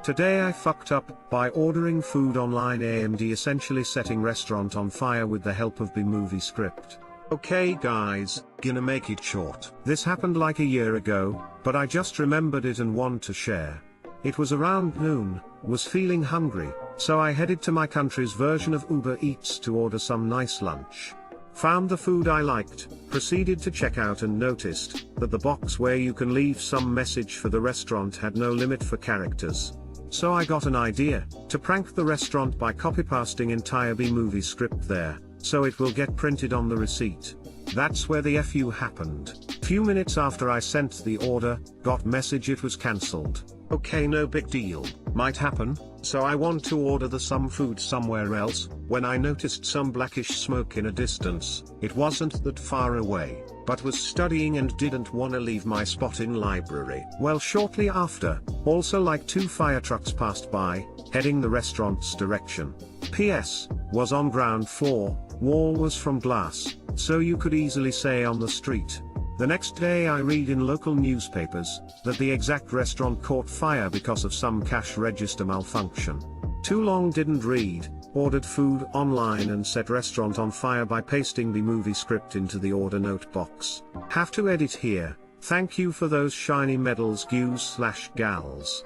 Today I fucked up by ordering food online, AMD essentially setting restaurant on fire with the help of B-movie script. Okay guys, gonna make it short. This happened like a year ago, but I just remembered it and want to share. It was around noon, was feeling hungry, so I headed to my country's version of Uber Eats to order some nice lunch. Found the food I liked, proceeded to check out and noticed that the box where you can leave some message for the restaurant had no limit for characters. So I got an idea, to prank the restaurant by copy-pasting entire B-movie script there, so it will get printed on the receipt. That's where the FU happened. Few minutes after I sent the order, got message it was cancelled. Okay, no big deal, might happen, so I want to order some food somewhere else, when I noticed some blackish smoke in a distance. It wasn't that far away, but was studying and didn't wanna leave my spot in library. Well, shortly after, also like 2 fire trucks passed by, heading the restaurant's direction. PS, was on ground floor, wall was from glass, so you could easily say on the street. The next day I read in local newspapers, that the exact restaurant caught fire because of some cash register malfunction. Too long didn't read, ordered food online and set restaurant on fire by pasting the movie script into the order note box. Have to edit here, thank you for those shiny medals gues/gals.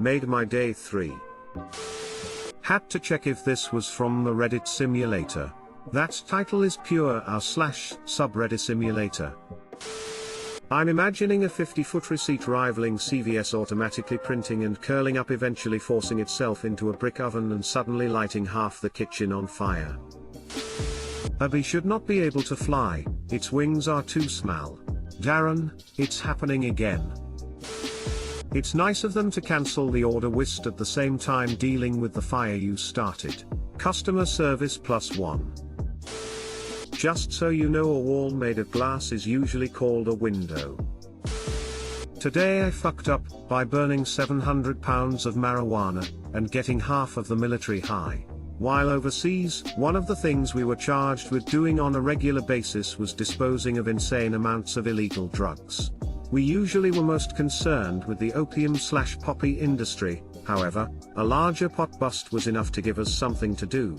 Made my day 3. Had to check if this was from the Reddit simulator. That title is pure r/subreddit simulator. I'm imagining a 50-foot receipt rivaling CVS automatically printing and curling up, eventually forcing itself into a brick oven and suddenly lighting half the kitchen on fire. A bee should not be able to fly, its wings are too small. Darren, it's happening again. It's nice of them to cancel the order whist at the same time dealing with the fire you started. Customer service +1. Just so you know, a wall made of glass is usually called a window. Today I fucked up by burning 700 pounds of marijuana and getting half of the military high. While overseas, one of the things we were charged with doing on a regular basis was disposing of insane amounts of illegal drugs. We usually were most concerned with the opium/poppy industry, however, a larger pot bust was enough to give us something to do.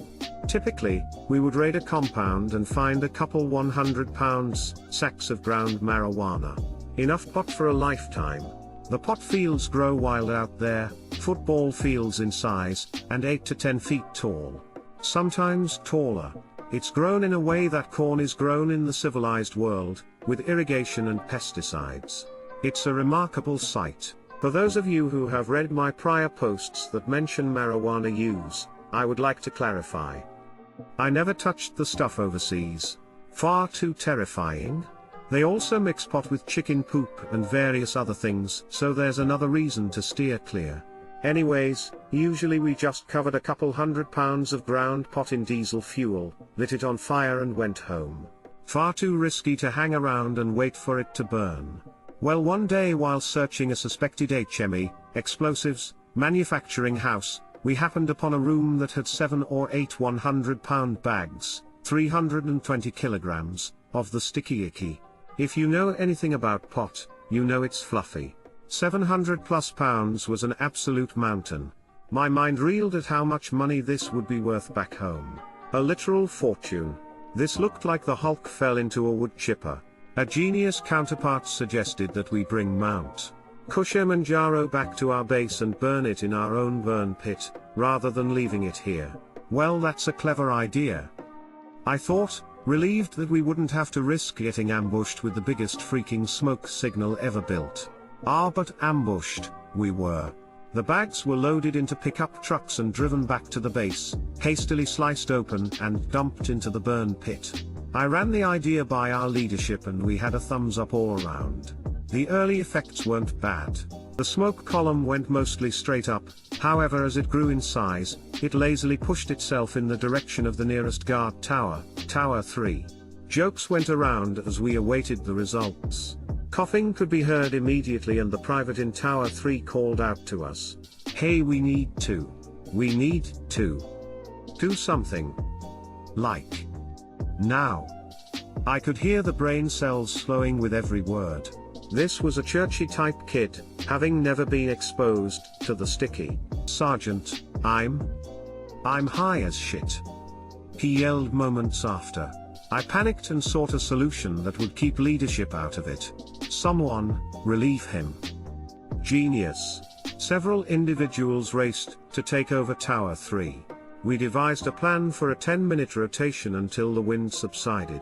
Typically, we would raid a compound and find a couple 100-pound sacks of ground marijuana. Enough pot for a lifetime. The pot fields grow wild out there, football fields in size, and 8 to 10 feet tall. Sometimes taller. It's grown in a way that corn is grown in the civilized world, with irrigation and pesticides. It's a remarkable sight. For those of you who have read my prior posts that mention marijuana use, I would like to clarify. I never touched the stuff overseas. Far too terrifying. They also mix pot with chicken poop and various other things, so there's another reason to steer clear. Anyways, usually we just covered a couple 100 pounds of ground pot in diesel fuel, lit it on fire and went home. Far too risky to hang around and wait for it to burn. Well, one day while searching a suspected HME, explosives, manufacturing house, we happened upon a room that had 7 or 8 100-pound bags, 320 kilograms, of the sticky icky. If you know anything about pot, you know it's fluffy. 700+ pounds was an absolute mountain. My mind reeled at how much money this would be worth back home. A literal fortune. This looked like the Hulk fell into a wood chipper. A genius counterpart suggested that we bring Mount Kilimanjaro back to our base and burn it in our own burn pit, rather than leaving it here. Well, that's a clever idea, I thought, relieved that we wouldn't have to risk getting ambushed with the biggest freaking smoke signal ever built. But ambushed, we were. The bags were loaded into pickup trucks and driven back to the base, hastily sliced open and dumped into the burn pit. I ran the idea by our leadership and we had a thumbs up all around. The early effects weren't bad. The smoke column went mostly straight up, however as it grew in size, it lazily pushed itself in the direction of the nearest guard tower, Tower 3. Jokes went around as we awaited the results. Coughing could be heard immediately and the private in Tower 3 called out to us. Hey, we need to do something. Like. Now. I could hear the brain cells slowing with every word. This was a churchy type kid, having never been exposed to the sticky. "Sergeant, I'm high as shit," he yelled moments after. I panicked and sought a solution that would keep leadership out of it. "Someone, relieve him." Genius. Several individuals raced to take over Tower 3. We devised a plan for a 10-minute rotation until the wind subsided.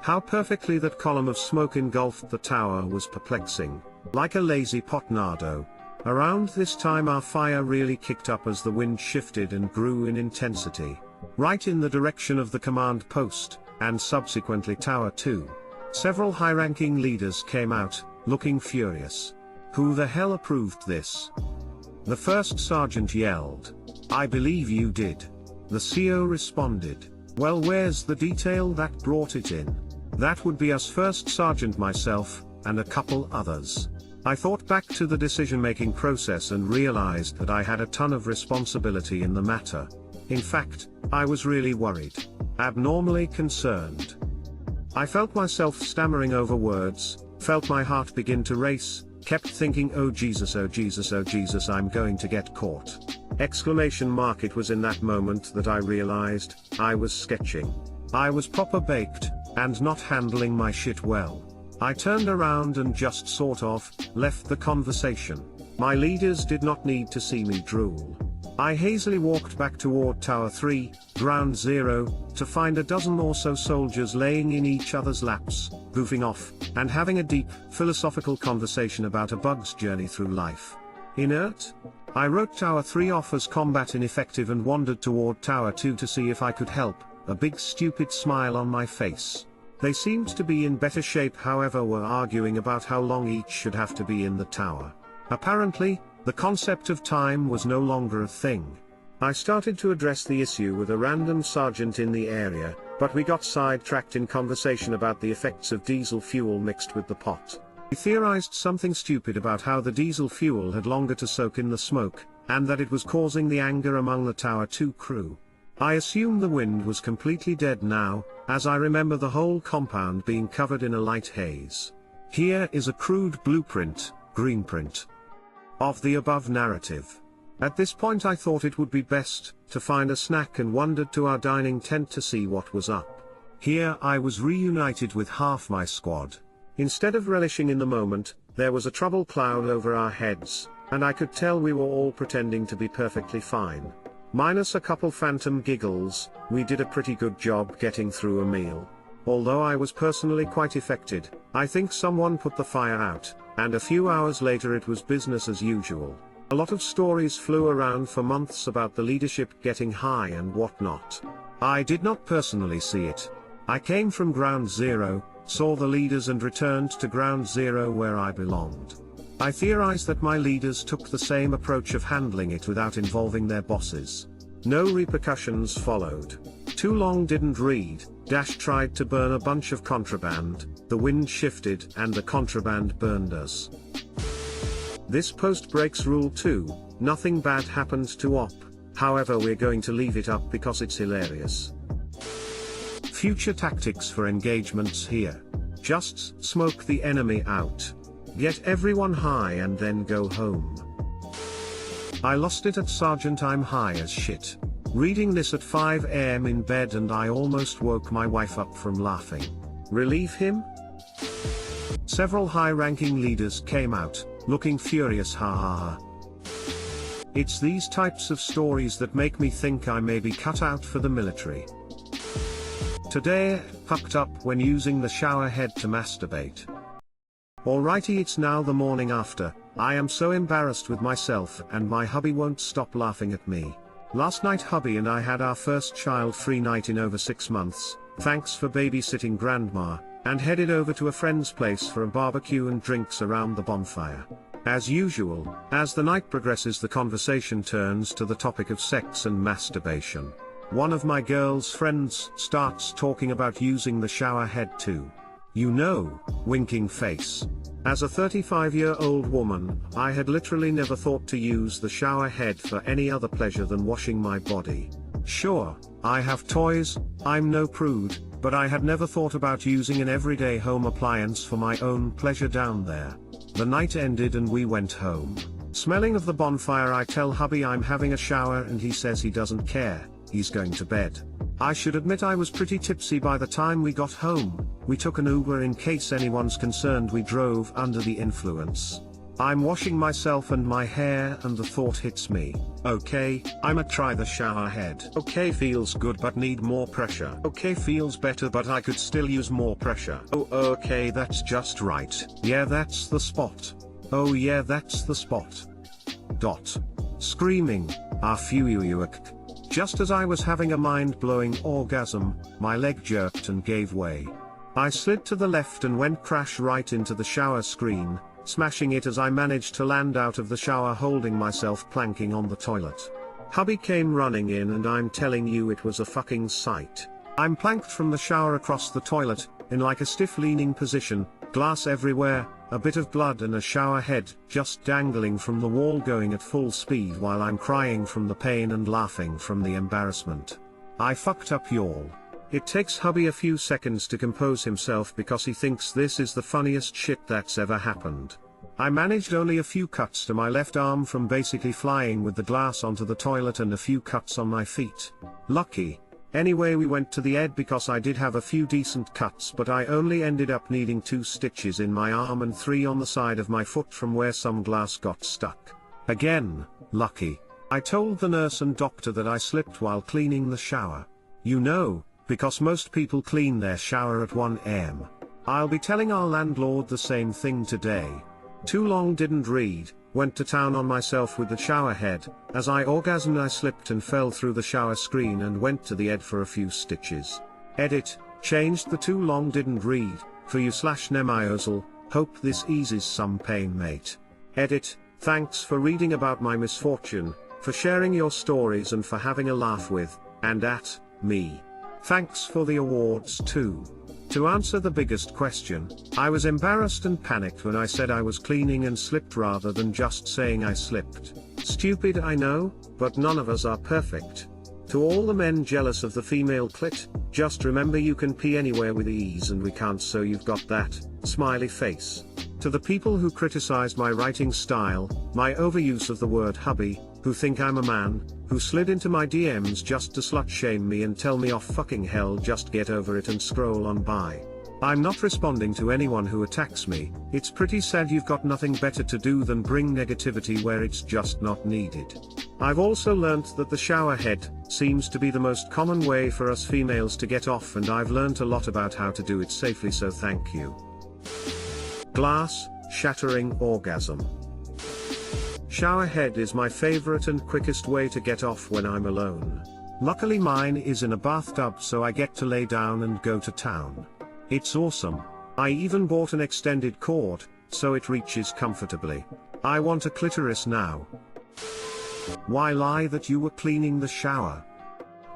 How perfectly that column of smoke engulfed the tower was perplexing. Like a lazy potnado. Around this time our fire really kicked up as the wind shifted and grew in intensity. Right in the direction of the command post, and subsequently Tower 2. Several high-ranking leaders came out, looking furious. "Who the hell approved this?" The first sergeant yelled. "I believe you did." The CO responded. "Well, where's the detail that brought it in?" "That would be us, first sergeant, myself, and a couple others." I thought back to the decision-making process and realized that I had a ton of responsibility in the matter. In fact, I was really worried. Abnormally concerned. I felt myself stammering over words, felt my heart begin to race, kept thinking, oh Jesus, oh Jesus, oh Jesus, I'm going to get caught. Exclamation mark. It was in that moment that I realized, I was sketching. I was proper baked, and not handling my shit well. I turned around and just sort of, left the conversation. My leaders did not need to see me drool. I hazily walked back toward Tower 3, Ground Zero, to find a dozen or so soldiers laying in each other's laps, goofing off, and having a deep, philosophical conversation about a bug's journey through life. Inert? I wrote Tower 3 off as combat ineffective and wandered toward Tower 2 to see if I could help, a big stupid smile on my face. They seemed to be in better shape, however were arguing about how long each should have to be in the tower. Apparently, the concept of time was no longer a thing. I started to address the issue with a random sergeant in the area, but we got sidetracked in conversation about the effects of diesel fuel mixed with the pot. We theorized something stupid about how the diesel fuel had longer to soak in the smoke, and that it was causing the anger among the Tower 2 crew. I assume the wind was completely dead now, as I remember the whole compound being covered in a light haze. Here is a crude blueprint, greenprint, of the above narrative. At this point I thought it would be best to find a snack and wandered to our dining tent to see what was up. Here I was reunited with half my squad. Instead of relishing in the moment, there was a trouble cloud over our heads, and I could tell we were all pretending to be perfectly fine. Minus a couple phantom giggles, we did a pretty good job getting through a meal. Although I was personally quite affected, I think someone put the fire out, and a few hours later it was business as usual. A lot of stories flew around for months about the leadership getting high and whatnot. I did not personally see it. I came from Ground Zero, saw the leaders and returned to Ground Zero where I belonged. I theorize that my leaders took the same approach of handling it without involving their bosses. No repercussions followed. Too long didn't read. Tried to burn a bunch of contraband, the wind shifted and the contraband burned us. This post breaks rule 2, nothing bad happened to Op, however we're going to leave it up because it's hilarious. Future tactics for engagements here. Just smoke the enemy out. Get everyone high and then go home. I lost it at Sergeant, I'm high as shit. Reading this at 5 AM in bed and I almost woke my wife up from laughing. Relieve him? Several high-ranking leaders came out, looking furious, ha ha ha. It's these types of stories that make me think I may be cut out for the military. Today, pucked up when using the shower head to masturbate. Alrighty, it's now the morning after. I am so embarrassed with myself and my hubby won't stop laughing at me. Last night hubby and I had our first child-free night in over 6 months, thanks for babysitting grandma, and headed over to a friend's place for a barbecue and drinks around the bonfire. As usual, as the night progresses the conversation turns to the topic of sex and masturbation. One of my girl's friends starts talking about using the shower head too. You know, winking face. As a 35-year-old woman, I had literally never thought to use the shower head for any other pleasure than washing my body. Sure, I have toys, I'm no prude, but I had never thought about using an everyday home appliance for my own pleasure down there. The night ended and we went home. Smelling of the bonfire, I tell hubby I'm having a shower and he says he doesn't care, he's going to bed. I should admit I was pretty tipsy by the time we got home. We took an Uber in case anyone's concerned. We drove under the influence. I'm washing myself and my hair and the thought hits me. Okay, I'ma try the shower head. Okay, feels good but need more pressure. Okay, feels better but I could still use more pressure. Oh okay, that's just right. Yeah, that's the spot. Oh yeah, that's the spot. Screaming. Just as I was having a mind-blowing orgasm, my leg jerked and gave way. I slid to the left and went crash right into the shower screen, smashing it as I managed to land out of the shower holding myself planking on the toilet. Hubby came running in and I'm telling you it was a fucking sight. I'm planked from the shower across the toilet, in like a stiff leaning position, glass everywhere, a bit of blood and a shower head just dangling from the wall going at full speed while I'm crying from the pain and laughing from the embarrassment. I fucked up y'all. It takes hubby a few seconds to compose himself because he thinks this is the funniest shit that's ever happened. I managed only a few cuts to my left arm from basically flying with the glass onto the toilet and a few cuts on my feet. Lucky. Anyway, we went to the ed because I did have a few decent cuts, but I only ended up needing 2 stitches in my arm and 3 on the side of my foot from where some glass got stuck. Again, lucky. I told the nurse and doctor that I slipped while cleaning the shower. You know, because most people clean their shower at 1 am. I'll be telling our landlord the same thing today. Too long didn't read, went to town on myself with the shower head. As I orgasmed I slipped and fell through the shower screen and went to the ed for a few stitches. Edit, changed the too long didn't read, for you /nemiosl, hope this eases some pain mate. Edit, thanks for reading about my misfortune, for sharing your stories and for having a laugh with, and at, me. Thanks for the awards too. To answer the biggest question, I was embarrassed and panicked when I said I was cleaning and slipped rather than just saying I slipped. Stupid I know, but none of us are perfect. To all the men jealous of the female clit, just remember you can pee anywhere with ease and we can't, so you've got that, smiley face. To the people who criticize my writing style, my overuse of the word hubby, who think I'm a man, who slid into my DMs just to slut shame me and tell me off fucking hell, just get over it and scroll on by. I'm not responding to anyone who attacks me. It's pretty sad you've got nothing better to do than bring negativity where it's just not needed. I've also learnt that the shower head seems to be the most common way for us females to get off, and I've learnt a lot about how to do it safely, so thank you. Glass shattering orgasm. Shower head is my favorite and quickest way to get off when I'm alone. Luckily mine is in a bathtub, so I get to lay down and go to town. It's awesome. I even bought an extended cord, so it reaches comfortably. I want a clitoris now. Why lie that you were cleaning the shower?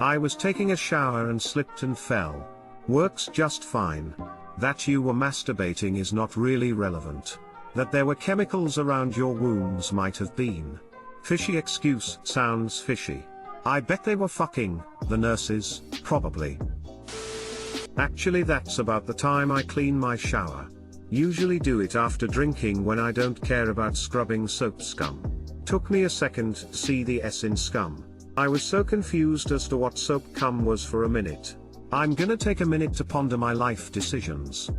I was taking a shower and slipped and fell. Works just fine. That you were masturbating is not really relevant. That there were chemicals around your wounds might have been. Fishy excuse sounds fishy. I bet they were fucking, the nurses, probably. Actually that's about the time I clean my shower. Usually do it after drinking when I don't care about scrubbing soap scum. Took me a second to see the S in scum. I was so confused as to what soap cum was for a minute. I'm gonna take a minute to ponder my life decisions.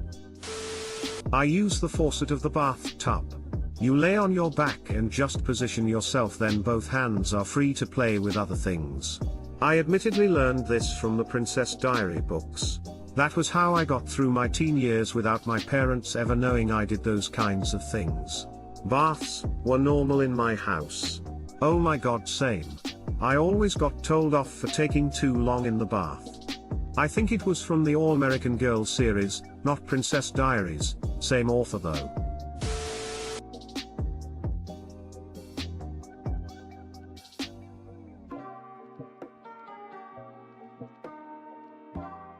I use the faucet of the bathtub. You lay on your back and just position yourself, then both hands are free to play with other things. I admittedly learned this from the Princess Diary books. That was how I got through my teen years without my parents ever knowing I did those kinds of things. Baths were normal in my house. Oh my god, same. I always got told off for taking too long in the bath. I think it was from the All American Girl series, not Princess Diaries, same author though.